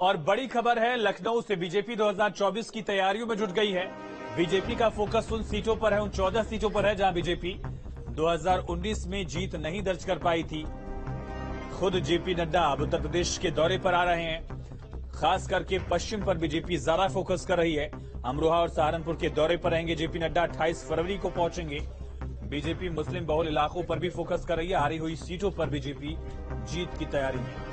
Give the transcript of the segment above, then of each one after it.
और बड़ी खबर है, लखनऊ से बीजेपी 2024 की तैयारियों में जुट गई है। बीजेपी का फोकस उन सीटों पर है, उन 14 सीटों पर है जहां बीजेपी 2019 में जीत नहीं दर्ज कर पाई थी। खुद जेपी नड्डा अब उत्तर प्रदेश के दौरे पर आ रहे हैं। खास करके पश्चिम पर बीजेपी ज्यादा फोकस कर रही है। अमरोहा और सहारनपुर के दौरे पर रहेंगे जेपी नड्डा। 28 फरवरी को पहुंचेंगे। बीजेपी मुस्लिम बहुल इलाकों पर भी फोकस कर रही है। हारी हुई सीटों पर बीजेपी जीत की तैयारी में।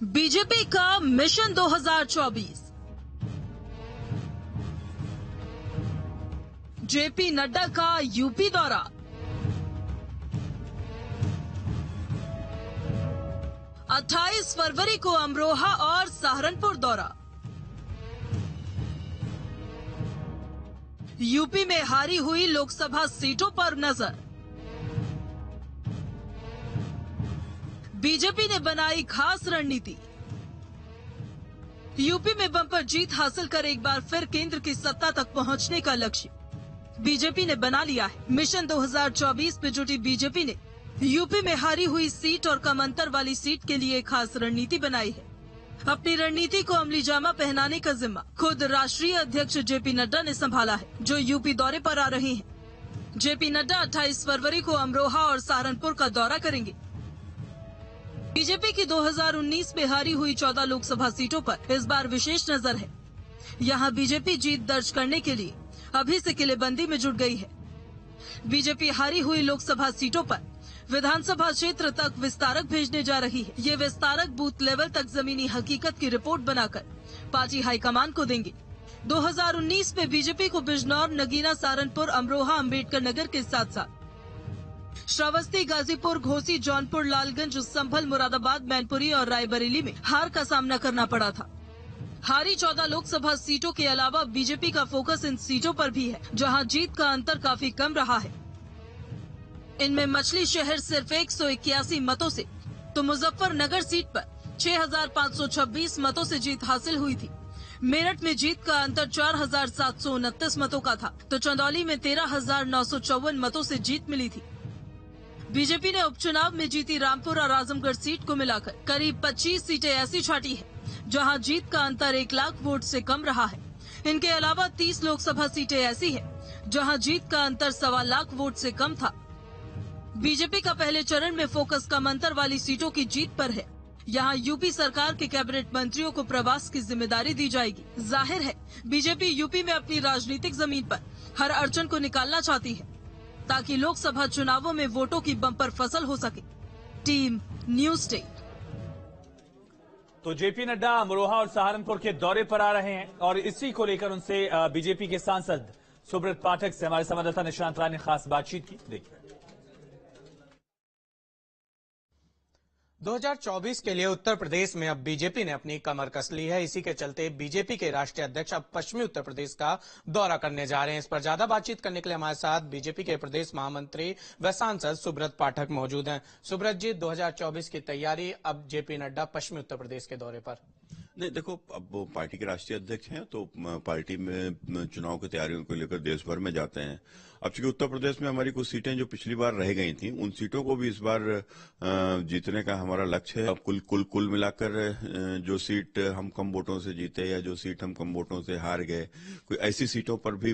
बीजेपी का मिशन 2024। जेपी नड्डा का यूपी दौरा। अट्ठाईस फरवरी को अमरोहा और सहारनपुर दौरा। यूपी में हारी हुई लोकसभा सीटों पर नजर। बीजेपी ने बनाई खास रणनीति। यूपी में बंपर जीत हासिल कर एक बार फिर केंद्र की सत्ता तक पहुंचने का लक्ष्य बीजेपी ने बना लिया है। मिशन 2024 में जुटी बीजेपी ने यूपी में हारी हुई सीट और कम अंतर वाली सीट के लिए खास रणनीति बनाई है। अपनी रणनीति को अमली जामा पहनाने का जिम्मा खुद राष्ट्रीय अध्यक्ष जेपी नड्डा ने संभाला है, जो यूपी दौरे पर आ रहे हैं। जेपी नड्डा 28 फरवरी को अमरोहा और सहारनपुर का दौरा करेंगे। बीजेपी की 2019 में हारी हुई 14 लोकसभा सीटों पर इस बार विशेष नजर है। यहां बीजेपी जीत दर्ज करने के लिए अभी से किलेबंदी में जुट गई है। बीजेपी हारी हुई लोकसभा सीटों पर विधानसभा क्षेत्र तक विस्तारक भेजने जा रही है। ये विस्तारक बूथ लेवल तक जमीनी हकीकत की रिपोर्ट बनाकर पार्टी हाईकमान को देंगे। 2019 में बीजेपी को बिजनौर, नगीना, सहारनपुर, अमरोहा, अम्बेडकर नगर के साथ साथ श्रावस्ती, गाजीपुर, घोसी, जौनपुर, लालगंज, संभल, मुरादाबाद, मैनपुरी और रायबरेली में हार का सामना करना पड़ा था। हारी 14 लोकसभा सीटों के अलावा बीजेपी का फोकस इन सीटों पर भी है, जहां जीत का अंतर काफी कम रहा है। इनमें मछली शहर सिर्फ 181 मतों से, तो मुजफ्फरनगर सीट पर 6526 मतों से जीत हासिल हुई थी। मेरठ में जीत का अंतर 4729 मतों का था, तो चंदौली में 13954 मतों से जीत मिली थी। बीजेपी ने उपचुनाव में जीती रामपुर और आजमगढ़ सीट को मिलाकर करीब 25 सीटें ऐसी छाटी है जहां जीत का अंतर 1 लाख वोट से कम रहा है। इनके अलावा 30 लोकसभा सीटें ऐसी है जहां जीत का अंतर 1.25 लाख वोट से कम था। बीजेपी का पहले चरण में फोकस कम अंतर वाली सीटों की जीत पर है। यहां यूपी सरकार के कैबिनेट मंत्रियों को प्रवास की जिम्मेदारी दी जाएगी। जाहिर है बीजेपी यूपी में अपनी राजनीतिक जमीन पर हर अड़चन को निकालना चाहती है, ताकि लोकसभा चुनावों में वोटों की बम्पर फसल हो सके। Team news state. तो जेपी नड्डा अमरोहा और सहारनपुर के दौरे पर आ रहे हैं और इसी को लेकर उनसे बीजेपी के सांसद सुब्रत पाठक से हमारे संवाददाता निशांत राय ने खास बातचीत की। देखिए, 2024 के लिए उत्तर प्रदेश में अब बीजेपी ने अपनी कमर कस ली है। इसी के चलते बीजेपी के राष्ट्रीय अध्यक्ष अब पश्चिमी उत्तर प्रदेश का दौरा करने जा रहे हैं। इस पर ज्यादा बातचीत करने के लिए हमारे साथ बीजेपी के प्रदेश महामंत्री व सांसद सुब्रत पाठक मौजूद हैं। सुब्रत जी, 2024 की तैयारी, अब जेपी नड्डा पश्चिमी उत्तर प्रदेश के दौरे पर। नहीं, देखो, अब वो पार्टी के राष्ट्रीय अध्यक्ष हैं तो पार्टी में चुनाव की तैयारियों को लेकर देश भर में जाते हैं। अब चूंकि उत्तर प्रदेश में हमारी कुछ सीटें जो पिछली बार रह गई थी, उन सीटों को भी इस बार जीतने का हमारा लक्ष्य है। कुल मिलाकर जो सीट हम कम वोटों से जीते या जो सीट हम कम वोटों से हार गए, कोई ऐसी सीटों पर भी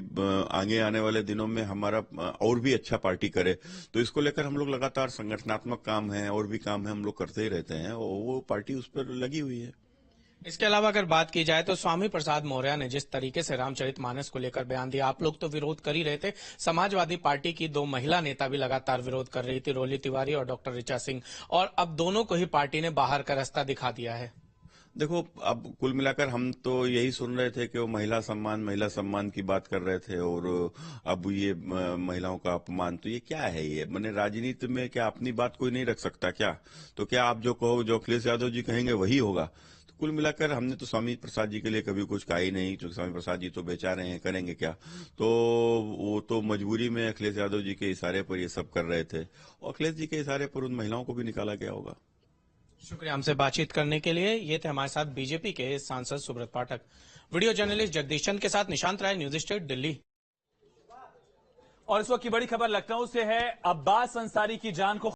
आगे आने वाले दिनों में हमारा और भी अच्छा पार्टी करे, तो इसको लेकर हम लोग लगातार संगठनात्मक काम है और भी काम है हम लोग करते ही रहते हैं और वो पार्टी उस पर लगी हुई है। इसके अलावा अगर बात की जाए तो स्वामी प्रसाद मौर्य ने जिस तरीके से रामचरितमानस को लेकर बयान दिया, आप लोग तो विरोध कर ही रहे थे, समाजवादी पार्टी की 2 महिला नेता भी लगातार विरोध कर रही थी, रोली तिवारी और डॉक्टर ऋचा सिंह, और अब दोनों को ही पार्टी ने बाहर का रास्ता दिखा दिया है। देखो, अब कुल मिलाकर हम तो यही सुन रहे थे कि वो महिला सम्मान की बात कर रहे थे और अब ये महिलाओं का अपमान, तो ये क्या है? ये मैंने राजनीति में क्या अपनी बात कोई नहीं रख सकता क्या? तो क्या आप जो कहो, जो अखिलेश यादव जी कहेंगे वही होगा? कुल मिलाकर हमने तो स्वामी प्रसाद जी के लिए कभी कुछ कहा ही नहीं, क्योंकि स्वामी प्रसाद जी तो बेचारे हैं, करेंगे क्या? तो वो तो मजबूरी में अखिलेश यादव जी के इशारे पर ये सब कर रहे थे और अखिलेश जी के इशारे पर उन महिलाओं को भी निकाला गया होगा। शुक्रिया हमसे बातचीत करने के लिए। ये थे हमारे साथ बीजेपी के सांसद सुब्रत पाठक। वीडियो जर्नलिस्ट जगदीश चंद के साथ निशांत राय, न्यूज स्टेट, दिल्ली। और इस वक्त की बड़ी खबर लखनऊ से है। अब्बास अंसारी की जान को